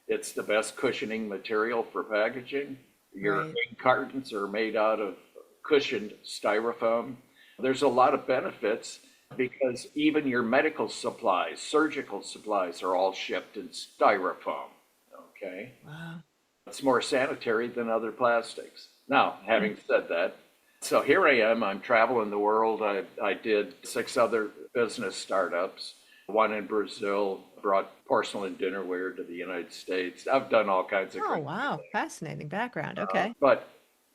It's the best cushioning material for packaging. Your Right. egg cartons are made out of cushioned styrofoam. There's a lot of benefits because even your medical supplies, surgical supplies are all shipped in styrofoam. Okay? Wow. It's more sanitary than other plastics. Now, Hmm. having said that, so here I am, I'm traveling the world. I did 6 other business startups, one in Brazil, brought porcelain dinnerware to the United States. I've done all kinds of Oh, crazy wow. things. Fascinating background. Okay. But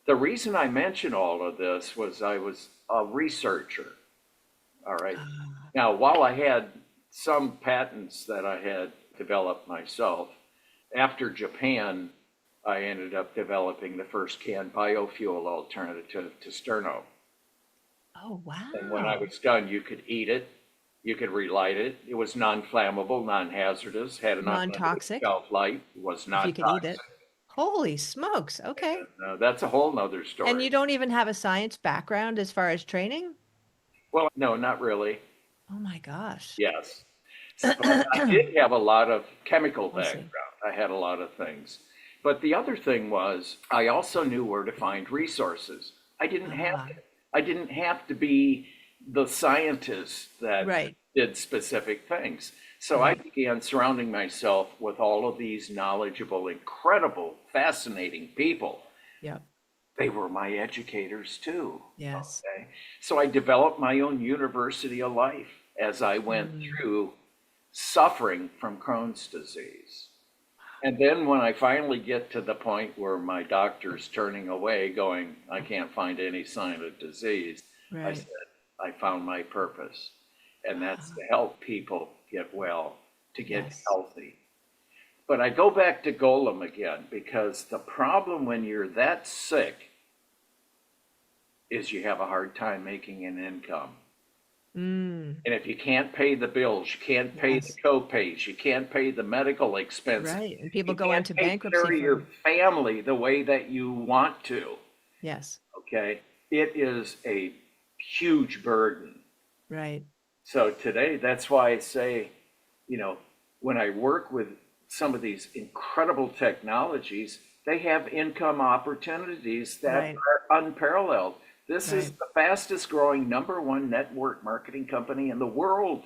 the reason I mention all of this was I was a researcher. All right. Ah, Now, while I had some patents that I had developed myself, after Japan, I ended up developing the first canned biofuel alternative to sterno. oh, And when I wow. was done, you could eat it, you could relight it. It was non-flammable, non-hazardous, had an unlimited Non-toxic, shelf life, was if you not could eat toxic. it. Holy smokes. Okay. That's a whole nother And story. you don't even have a science background as far as training? Well, no, not really. Oh my gosh. Yes. So I did have a lot of chemical I see. background. I had a lot of things. But the other thing was I also knew where to find resources. I didn't have to, Ah, I didn't have to be the scientist that right, did specific things. So I right. began surrounding myself with all of these knowledgeable, incredible, fascinating people. Yep. They were my educators too. Yes. Okay. So I developed my own university of life as I went Mm. through suffering from Crohn's disease. And then when I finally get to the point where my doctor's turning away, going, I can't find any sign of disease, I Right. said, I found my purpose. And that's to Ah, help people get well, to get yes. healthy. But I go back to Golem again because the problem when you're that sick is you have a hard time making an income. Mm. And if you can't pay the bills, you can't pay the Yes. co-pays, you can't pay the medical expenses, Right. And people you go can't into take care bankruptcy of your from, family the way that you want to, yes. okay? It is a huge burden. Right. So today, that's why I say, you know, when I work with some of these incredible technologies, they have income opportunities that Right. are unparalleled. This is Right. the fastest growing #1 network marketing company in the world.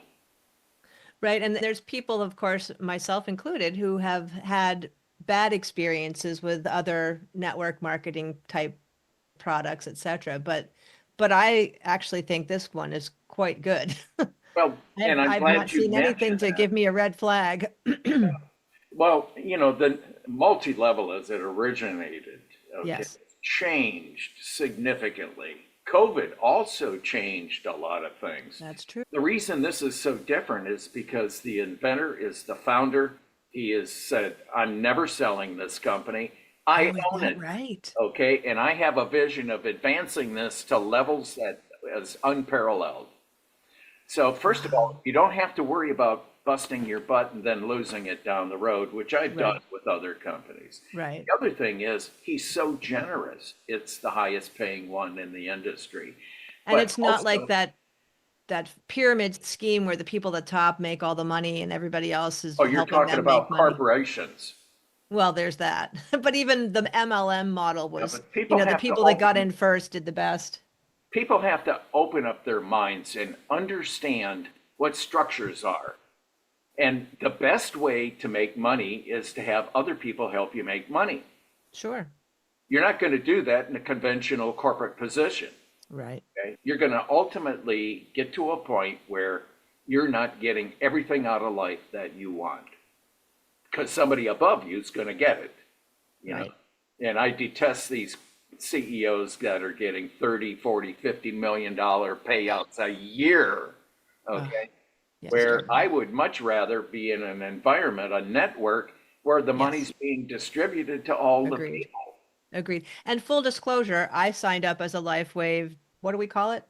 Right. And there's people, of course, myself included, who have had bad experiences with other network marketing type products, etc. But I actually think this one is quite good. Well, and I'm I've not glad you seen anything mentioned to that. give me a red flag. Well, the multi-level as it originated, okay, Yes, changed significantly. COVID also changed a lot of things. that's true. The reason this is so different is because the inventor is the founder. He has said, I'm never selling this company. I Oh, is own that it. right? Okay. And I have a vision of advancing this to levels that is unparalleled. So first of all, Wow. you don't have to worry about busting your butt and then losing it down the road, which I've done Right, with other companies. right. The other thing is he's so generous. It's the highest paying one in the industry. And But it's not like also, that pyramid scheme where the people at the top make all the money and everybody else is oh, you're helping talking them make about money. corporations. Well, there's that. But even the MLM model Yeah, was, but people the have to people that got open in first did the best. up their minds and understand what structures are. And the best way to make money is to have other people help you make money. Sure. You're not going to do that in a conventional corporate position. Right. Okay? You're going to ultimately get to a point where you're not getting everything out of life that you want because somebody above you is going to get it. You know? And I detest these CEOs that are getting 30, 40, 50 million dollar payouts a year. Okay. Yes, Where terrible. I would much rather be in an environment, a network where the money's Yes. being distributed to all the Agreed. people. Agreed. And full disclosure, I signed up as a LifeWave, what do we call it?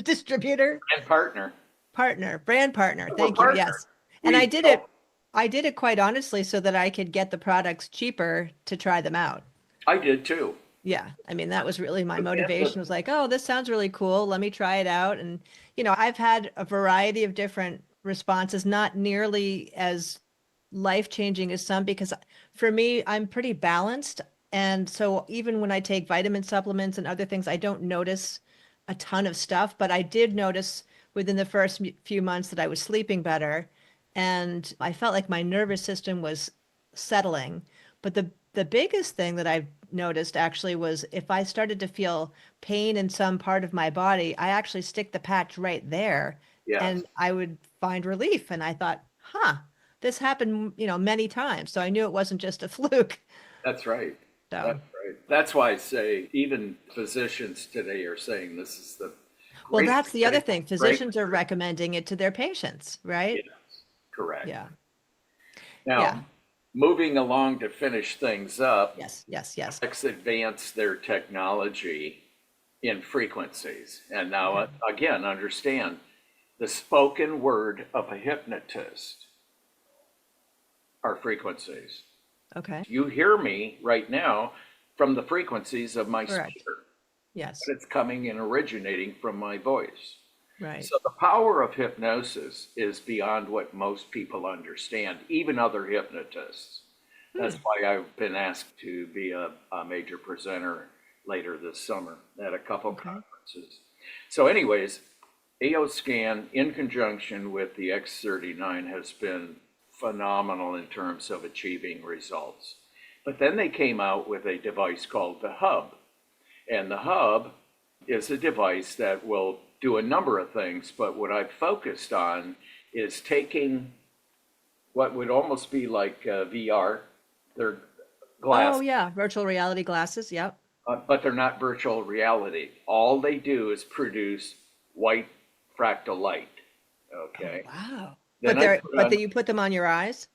Distributor? And partner. Partner, brand partner. We're Thank you. partners. Yes. And We help. I did it quite honestly so that I could get the products cheaper to try them out. I did too. Yeah. I mean, that was really my But then the, motivation was like, oh, this sounds really cool. Let me try it out. And, I've had a variety of different responses, not nearly as life-changing as some, because for me, I'm pretty balanced. And so even when I take vitamin supplements and other things, I don't notice a ton of stuff, but I did notice within the first few months that I was sleeping better and I felt like my nervous system was settling. But the biggest thing that I've noticed actually was if I started to feel pain in some part of my body, I actually stick the patch right there yes, and I would find relief. And I thought, huh, this happened, many times. So I knew it wasn't just a fluke. that's right. So, That's right. That's why I say even physicians today are saying this is the well, great that's the other thing. break. Physicians are recommending it to their patients, right? Yes, correct. Yeah. Yeah. Now, moving along to finish things up, Yes. Yes. Yes. let's advance their technology in frequencies. And now, Okay. again, understand the spoken word of a hypnotist are frequencies. Okay. You hear me right now from the frequencies of my Correct. speaker, Yes. but it's coming and originating from my voice. Right. So the power of hypnosis is beyond what most people understand, even other hypnotists. That's Hmm. why I've been asked to be a major presenter later this summer at a couple Okay. conferences. So anyways, AO scan in conjunction with the X39 has been phenomenal in terms of achieving results. But then they came out with a device called the Hub. And the Hub is a device that will do a number of things, but what I've focused on is taking what would almost be like VR, they're Oh, glass, yeah. Virtual reality glasses. Yep. but they're not virtual reality. All they do is produce white fractal light. Oh, Okay. wow. Then I put But on, you put them on your eyes?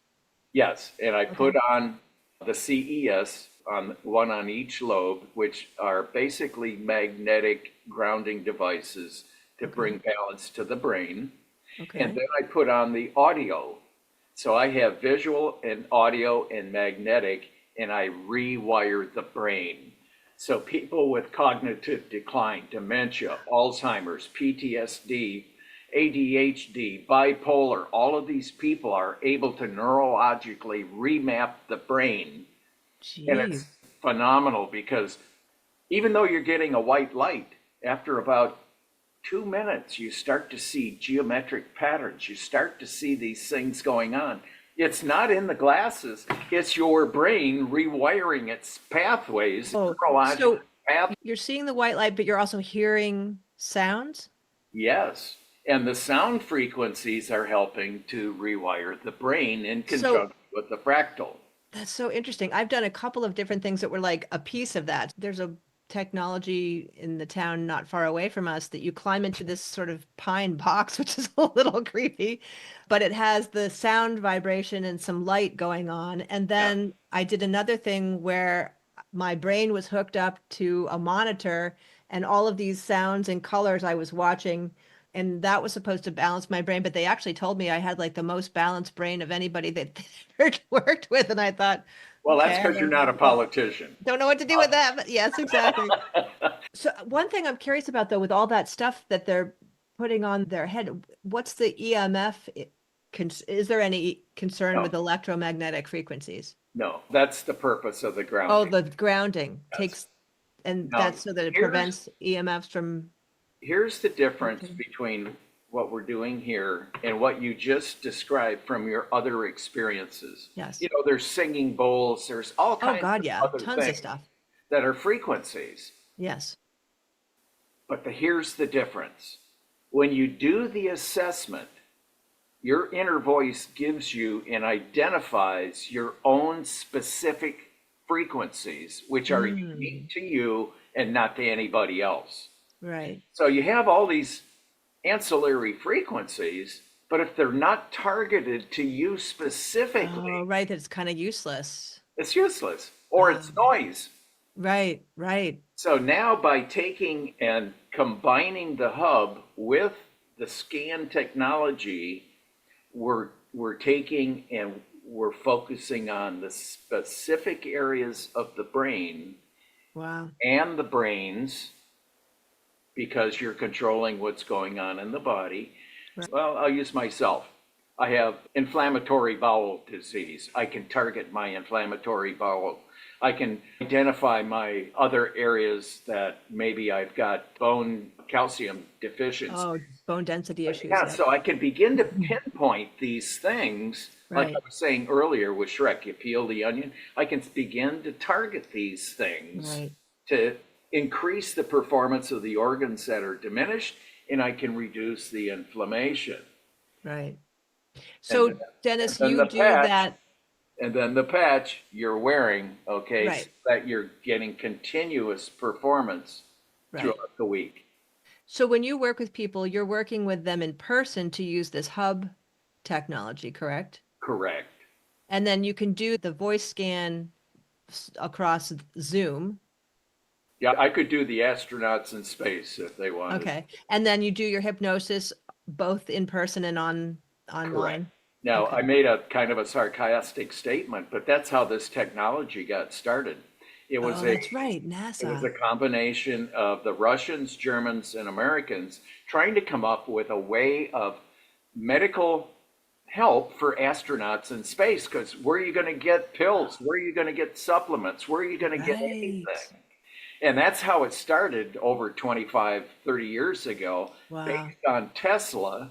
yes, and I Okay. put on the CES on one on each lobe, which are basically magnetic grounding devices to Okay. bring balance to the brain. And Okay. then I put on the audio. So I have visual and audio and magnetic, and I rewire the brain. So people with cognitive decline, dementia, Alzheimer's, PTSD, ADHD, bipolar, all of these people are able to neurologically remap the brain. And it's Jeez. phenomenal because even though you're getting a white light, after about 2 minutes, you start to see geometric patterns. You start to see these things going on. It's not in the glasses, it's your brain rewiring its pathways, Oh, neurological so pathways. you're seeing the white light, but you're also hearing sounds? Yes. And the sound frequencies are helping to rewire the brain in So conjunction with the fractal. that's so interesting. I've done a couple of different things that were like a piece of that. There's a technology in the town not far away from us that you climb into this sort of pine box, which is a little creepy, but it has the sound vibration and some light going on. And Yeah. then I did another thing where my brain was hooked up to a monitor and all of these sounds and colors I was watching. And that was supposed to balance my brain, but they actually told me I had like the most balanced brain of anybody that they ever worked with. And I thought, Well, that's okay, I because you're not a politician. don't know what to do with that, but yes, exactly. So one thing I'm curious about though, with all that stuff that they're putting on their head, what's the EMF? Is there any concern No, with electromagnetic frequencies? no, that's the purpose of the Oh, grounding. the grounding Yes. takes, and Now, that's so that it here's prevents EMFs from here's the difference activity. between what we're doing here and what you just described from your other experiences. Yes. There's singing bowls, there's all Oh, kinds God, of yeah. other Tons of things stuff. that are frequencies. Yes. But here's the difference. When you do the assessment, your inner voice gives you and identifies your own specific frequencies, which are unique to you and not to anybody else. Right. So you have all these ancillary frequencies, but if they're not targeted to you specifically, Oh, right. That's kind of useless. it's useless or it's noise. Right. Right. So now by taking and combining the hub with the scan technology, we're taking and we're focusing on the specific areas of the brain Wow. and the brains, because you're controlling what's going on in the body. Right. Well, I'll use myself. I have inflammatory bowel disease. I can target my inflammatory bowel. I can identify my other areas that maybe I've got bone calcium deficiency. Oh, bone density issues. Yeah, Yep. so I can begin to pinpoint these things, like Right. I was saying earlier with Shrek, you peel the onion. I can begin to target these things Right. to increase the performance of the organs that are diminished, and I can reduce the inflammation. Right. And So, then, Dennis, and then you the do patch, that. and then the patch you're wearing, okay, so Right. that you're getting continuous performance Right. throughout the week. So when you work with people, you're working with them in person to use this hub technology, correct? Correct. And then you can do the voice scan across Zoom. Yeah, I could do the astronauts in space if they wanted. Okay. And then you do your hypnosis both in person and Correct. online. Now, Okay. I made a kind of a sarcastic statement, but that's how this technology got started. It was Oh, a that's right. it was NASA. a combination of the Russians, Germans, and Americans trying to come up with a way of medical help for astronauts in space. Because where are you going to get pills? Where are you going to get supplements? Where are you going to get anything? Right. And that's how it started over 25, 30 years ago, Wow. based on Tesla,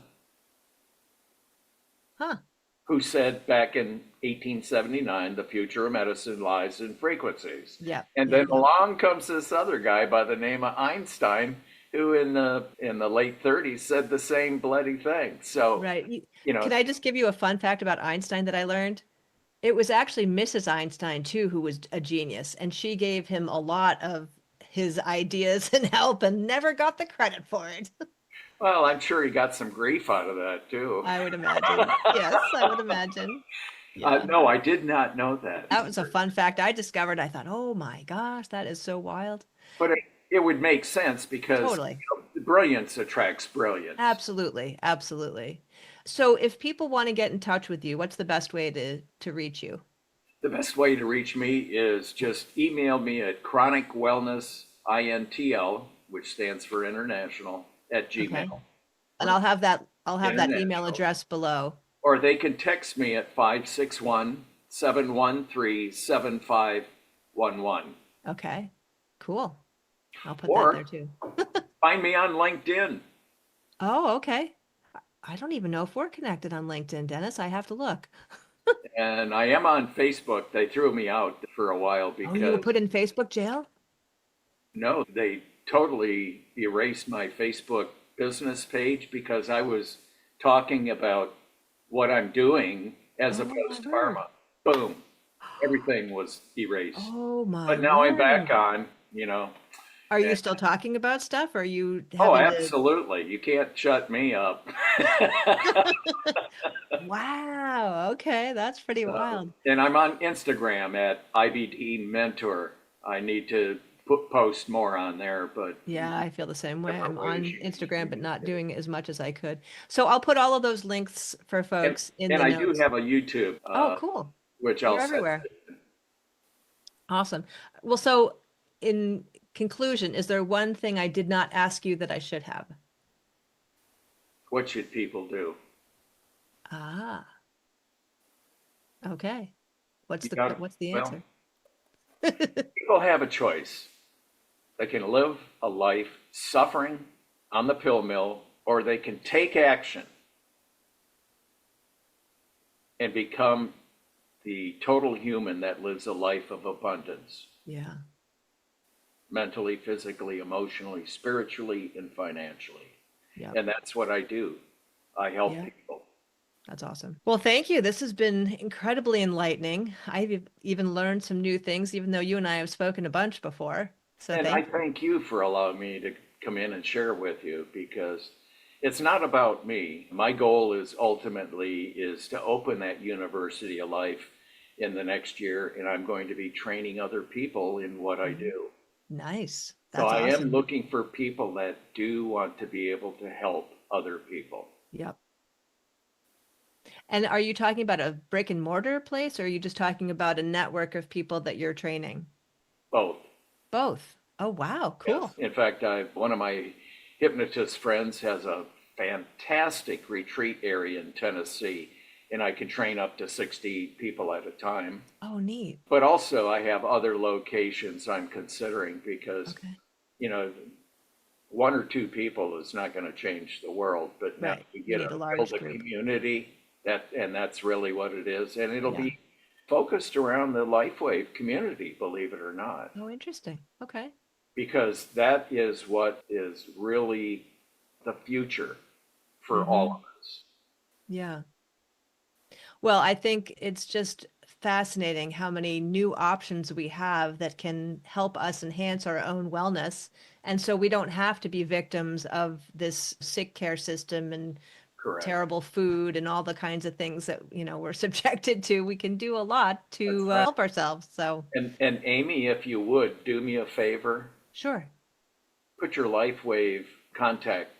Huh. who said back in 1879, the future of medicine lies in frequencies. Yeah. And Yeah. then Yeah. along comes this other guy by the name of Einstein, who in the late 30s said the same bloody thing. So, Right. you know, Can I just give you a fun fact about Einstein that I learned? It was actually Mrs. Einstein too, who was a genius, and she gave him a lot of his ideas and help and never got the credit for it. well, I'm sure he got some grief out of that too. I would imagine. Yes, I would imagine. Yeah. No, I did not know that. That was a fun fact I discovered. I thought, oh my gosh, that is so wild. But it would make sense because Totally. brilliance attracts brilliance. Absolutely. Absolutely. So if people want to get in touch with you, what's the best way to reach you? The best way to reach me is just email me at chronicwellnessintl, which stands for international, at Okay. Gmail. And I'll have that email International. address below. Or they can text me at 561-713-7511. Okay. Cool. I'll put that Or there too. find me on LinkedIn. Oh, okay. I don't even know if we're connected on LinkedIn, Dennis. I have to look. And I am on Facebook. They threw me out for a while Oh, you were because, put in Facebook jail? no, they totally erased my Facebook business page because I was talking about what I'm doing as Oh, opposed my to word. pharma. Boom. Everything was erased. Oh, my But now I'm back word. on, Are you and- still talking about stuff? Or are you Oh, having to? absolutely. You can't shut me up. Wow. Okay. That's pretty wild. And I'm on Instagram at IBD Mentor. I need to post more on there, but Yeah, I feel the same way. different I'm on ways you can Instagram, but not communicate. doing as much as I could. So I'll put all of those links for And, folks in and the I do notes. have a YouTube, Oh, cool. which You're I'll set. everywhere. Awesome. Well, so in conclusion, is there one thing I did not ask you that I should have? What should people do? Ah, okay. What's You the got, what's the well, answer? people have a choice. They can live a life suffering on the pill mill or they can take action and become the total human that lives a life of abundance, Yeah. mentally, physically, emotionally, spiritually, and financially. Yep. And that's what I do. I help Yeah. people. That's awesome. Well, thank you. This has been incredibly enlightening. I've even learned some new things, even though you and I have spoken a bunch before. So And I thank you. thank you for allowing me to come in and share with you, because it's not about me. My goal is ultimately is to open that University of Life in the next year, and I'm going to be training other people in what I Mhm. do. Nice. So That's I am awesome. looking for people that do want to be able to help other people. Yep. And are you talking about a brick and mortar place, or are you just talking about a network of people that you're training? Both. Both. Oh, wow. Yes. Cool. In fact, one of my hypnotist friends has a fantastic retreat area in Tennessee, and I can train up to 60 people at a time. Oh, neat. But also, I have other locations I'm considering, because, Okay. you know, one or two people is not going to change the world. But now Right. we You get need a to build large a group. community, and that's really what it is. And it'll Yeah. be focused around the LifeWave community, believe it or not, Oh, interesting. Okay. because that is what is really the future for all Mm-hmm. of us. Yeah. Well, I think it's just fascinating how many new options we have that can help us enhance our own wellness. And so we don't have to be victims of this sick care system and Correct. terrible food and all the kinds of things that, we're subjected to. We can do a lot That's to right. help ourselves. So, And Amy, if you would do me a favor, sure, put your LifeWave contact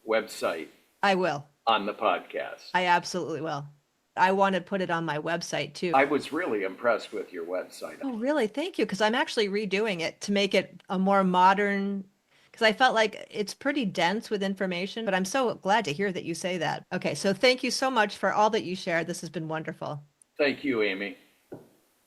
website I will. on the podcast. I absolutely will. I want to put it on my website too. I was really impressed with your website. Oh, really? Thank you. Because I'm actually redoing it to make it a more modern, because I felt like it's pretty dense with information, but I'm so glad to hear that you say that. Okay, so thank you so much for all that you shared. This has been wonderful. Thank you, Amy.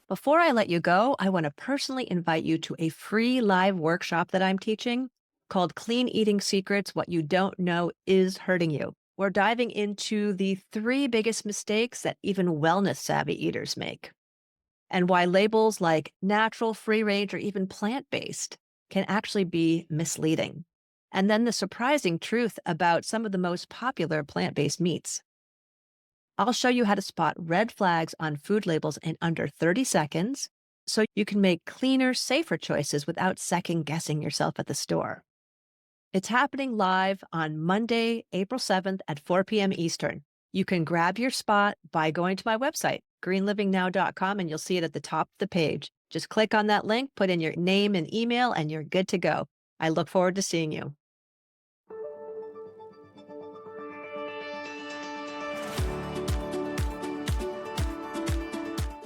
Before I let you go, I want to personally invite you to a free live workshop that I'm teaching called Clean Eating Secrets: What You Don't Know Is Hurting You. We're diving into the three biggest mistakes that even wellness savvy eaters make, and why labels like natural, free range, or even plant based can actually be misleading. And then the surprising truth about some of the most popular plant based meats. I'll show you how to spot red flags on food labels in under 30 seconds so you can make cleaner, safer choices without second guessing yourself at the store. It's happening live on Monday, April 7th at 4 p.m. Eastern. You can grab your spot by going to my website, greenlivingnow.com, and you'll see it at the top of the page. Just click on that link, put in your name and email, and you're good to go. I look forward to seeing you.